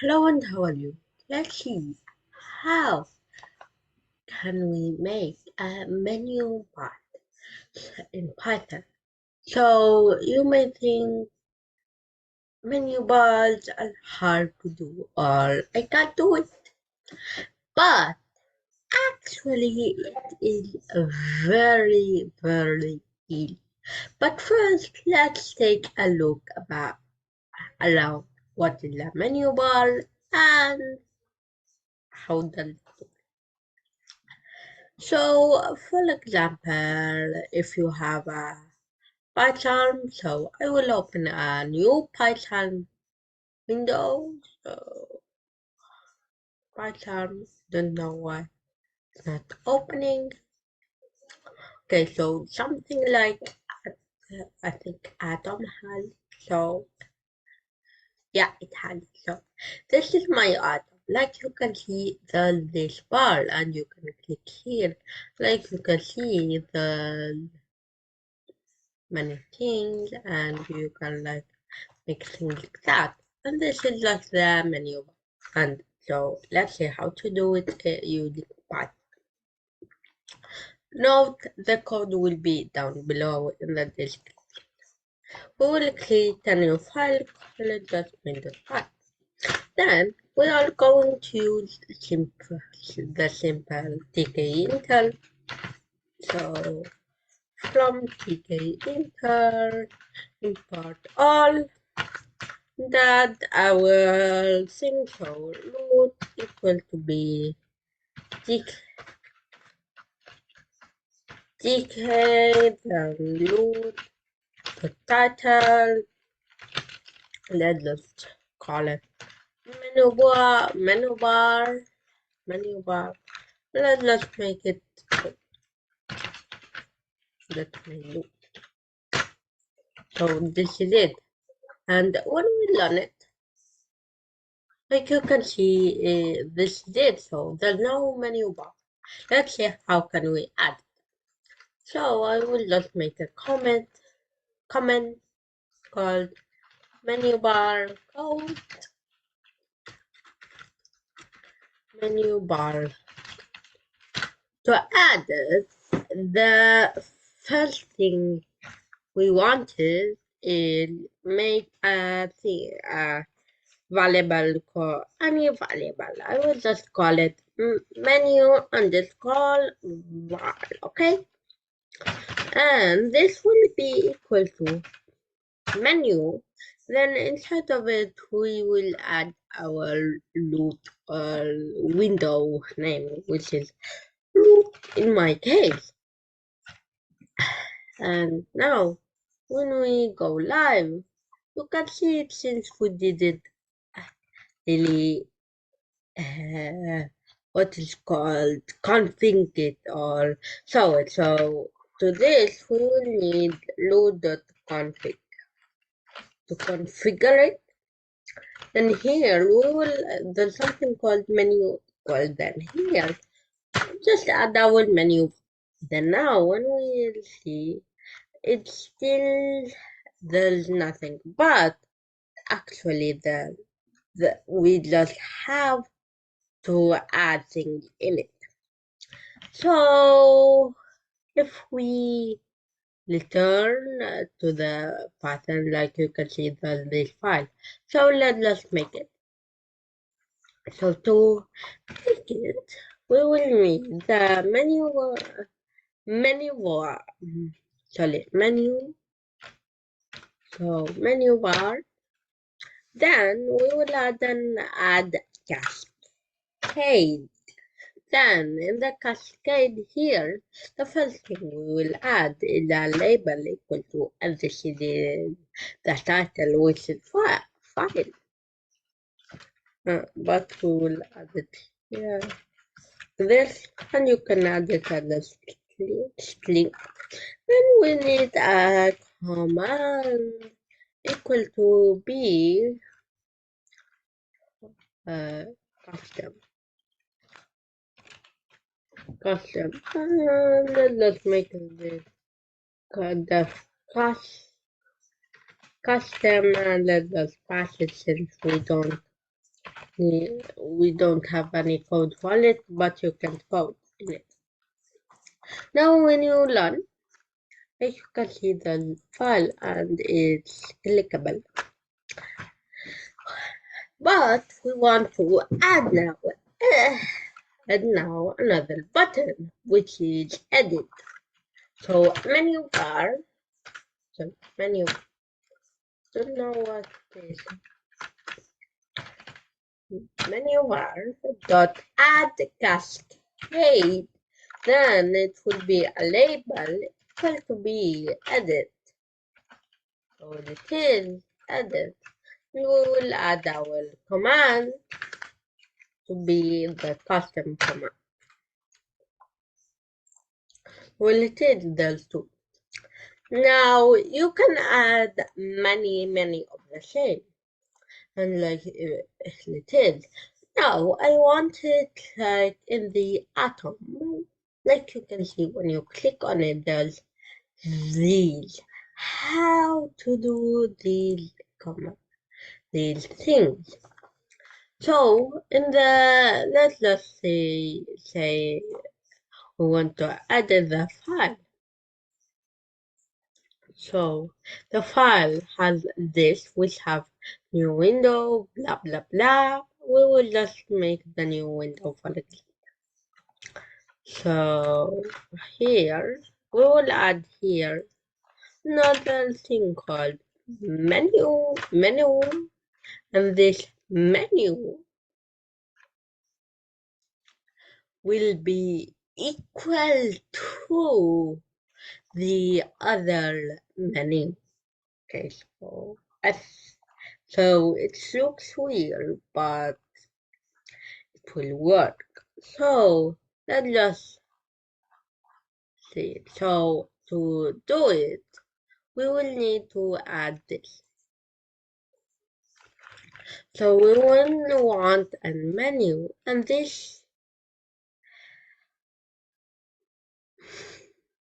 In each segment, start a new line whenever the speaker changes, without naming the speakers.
Hello and how are you? Let's see how can we make a menu bar in Python. So you may think menu bars are hard to do or I can't do it. But actually it is very easy. But first let's take a look around what is a menu bar and how does it work. So, for example, if you have a Python, so I will open a new Python window. So, Python, don't know why it's not opening. Okay, so something like I think Atom has. So, yeah, it has. So, this is my Atom. Like you can see this bar, and you can click here. Like you can see the many things and you can like make things like that. And this is just the menu. And so let's see how to do it using Python. Note the code will be down below in the description. We will create a new file called .windows5. Then we are going to use the simple tkinter. So from tkinter import all that our single root equal to be dk then root the title. Let's just call it menu bar. Let's just make it that menu. So this is it. And when we run it, like you can see, this is it. So there's no menu bar. Let's see how can we add it. So I will just make a comment called menu bar code menu bar. To add it, the first thing we wanted is make a thing, a variable called any variable. I will just call it menu underscore bar, okay? And this will be equal to menu. Then inside of it, we will add our root window name, which is root in my case. And now, when we go live, you can see it since we didn't really what is called config it or so. So to this, we will need root.config to configure it. Then here we will there's something called menu equal. Then here just add our menu. Then now when we will see it's still there's nothing, but actually we just have to add things in it. So if we return to the pattern, like you can see this file, so let's make it. So to make it, we will need the menu. So menu bar. Then we will add cascade. Then in the cascade here, the first thing we will add is a label equal to, and this is the title, which is file. But we will add it here. This, and you can add it as a string. Then we need a command equal to be custom. And let's make this the custom and let's just pass it since we don't We don't have any code for it, but you can code in it. Now when you learn, as you can see the file and it's clickable. But we want to add now. And now another button, which is edit. So menu bar, so menu, don't know what this menu bar dot add cascade, then it will be a label equal to be edit. So it is edit. We will add our command to be the custom command. Well, it is those two. Now you can add many of the same, and like it is. Now I want it like in the atom. Like you can see when you click on it, there's these. How to do these things. So in the let's just say we want to add the file. So the file has this, which have new window, blah blah blah. We will just make the new window for it. So here we will add here another thing called menu, and this menu will be equal to the other menu. Okay, so it looks weird, but it will work. So let's just see. So to do it, we will need to add this. So we will want a menu, and this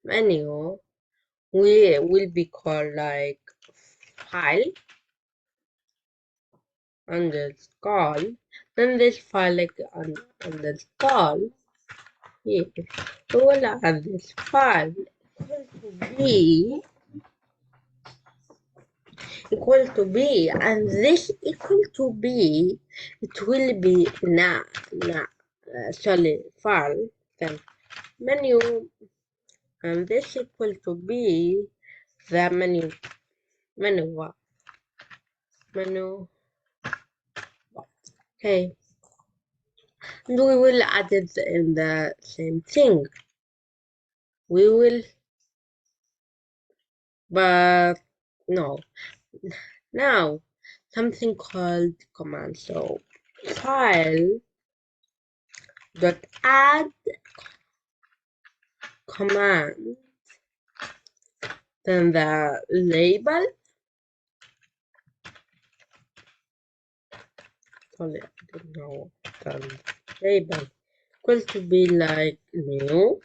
menu will be called like file underscore, then this file like underscore here. We will add this file equal to b, and this equal to b, it will be sorry, file, then menu, and this equal to be the menu okay, and we will add it in the same thing. We will, but no, now something called command. So file dot add command, then the label, sorry, I don't know, the label equal to be like new,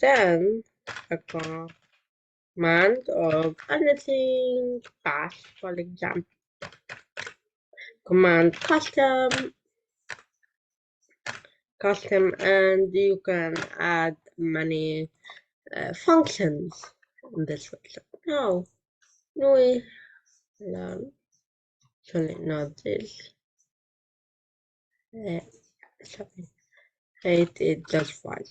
then a command of anything fast, for example, command custom, and you can add many functions in this way. So now we learn, sorry, not this, sorry, it just fine.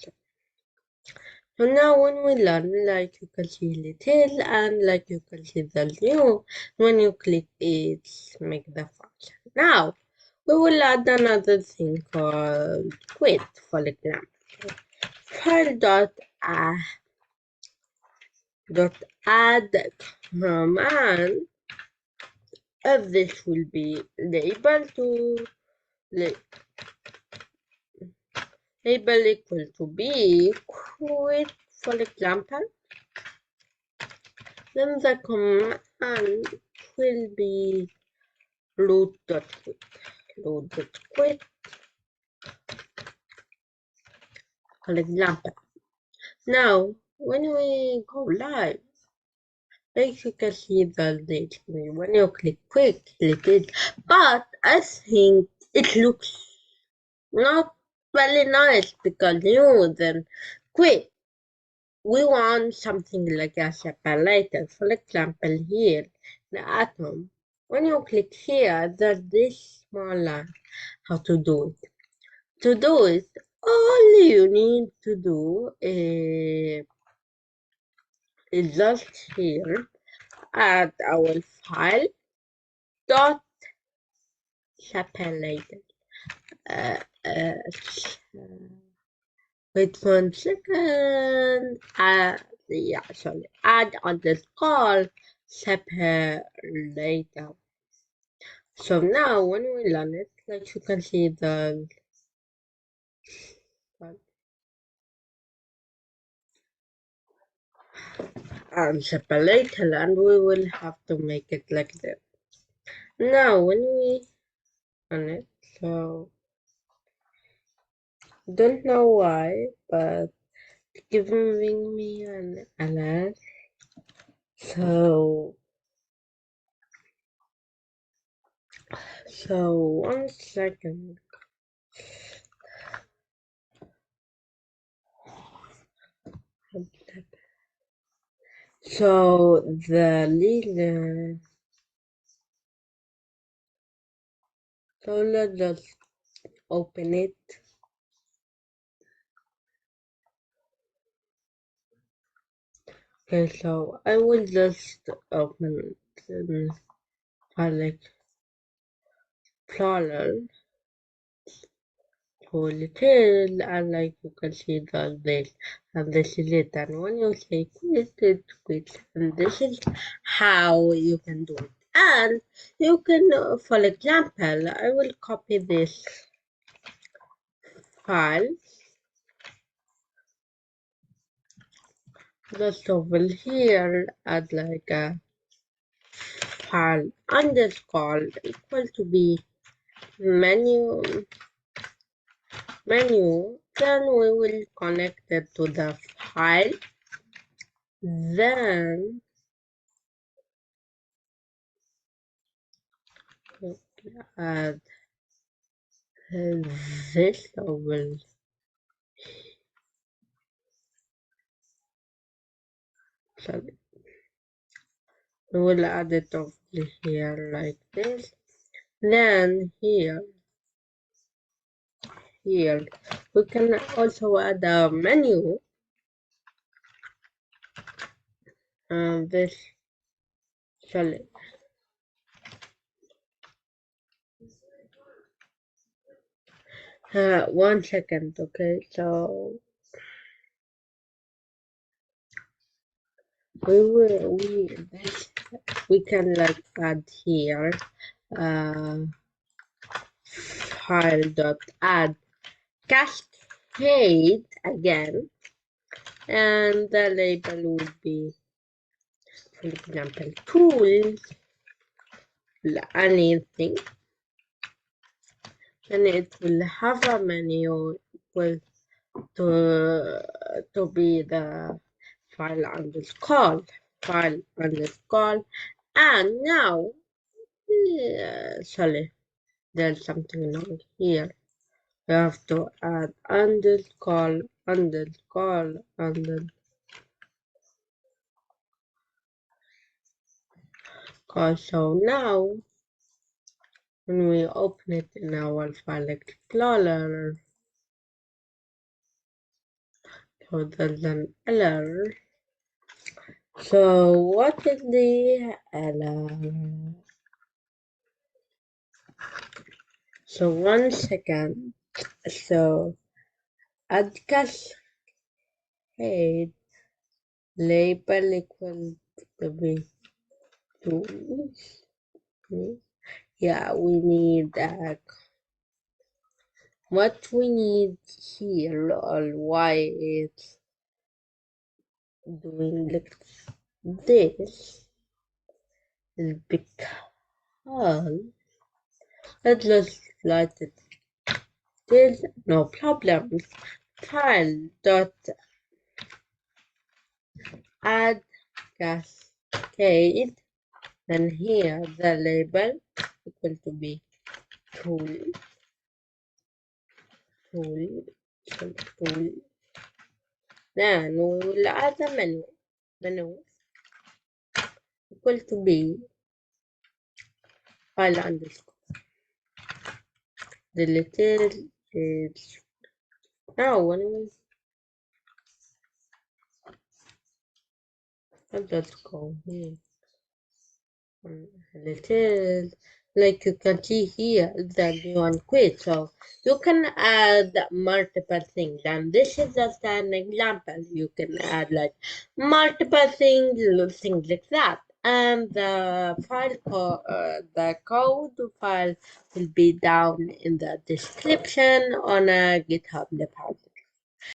So now when we learn, like you can see little and like you can see the new, when you click it, make the function. Now we will add another thing called quit, for example. File dot add command, if this will be label equal to be quit, for example, then the command will be load.quit, for example. Now when we go live, Like you can see the date when you click quick, click it. But I think it looks not very nice because new then quick. We want something like a separator. For example, here, the atom. When you click here, there's this small line. How to do it? To do it, all you need to do is just here add our file dot separator. Uh, uh, wait 1 second. Yeah, sorry. Add underscore separator. So now when we run it, like you can see the separator, and we will have to make it like that. Now when we run it, so don't know why, but giving me an alert. So 1 second. So the leader. So let's just open it. Okay, so I will just open it like plural to little, and like you can see the this and this is it. And when you say quit it quit, and this is how you can do it. And you can, for example, I will copy this file just over here at like a file underscore equal to be menu, then we will connect it to the file, then add this over, sorry, we will add it over here like this, then here we can also add a menu, and this, sorry, 1 second. Okay, so we can like add here file dot add cascade again, and the label would be, for example, tools, anything, and it will have a menu equal to be the file underscore, and now, sorry, there's something wrong here. We have to add underscore. So now, when we open it in our file explorer, so there's an error. So what is the error? So 1 second. So add cascade label equal to be tools. Yeah, we need what we need here, or why it's doing like this is because, let's just write it. There's no problem. File dot add cascade. case, then here the label equal to be tool, tool. Then we will add the menu equal to be file underscore. The little is now when we let's go here. Little, like you can see here the new one quit, so you can add multiple things, and this is just an example. You can add like multiple things, little things like that, and the code file will be down in the description on a GitHub repository.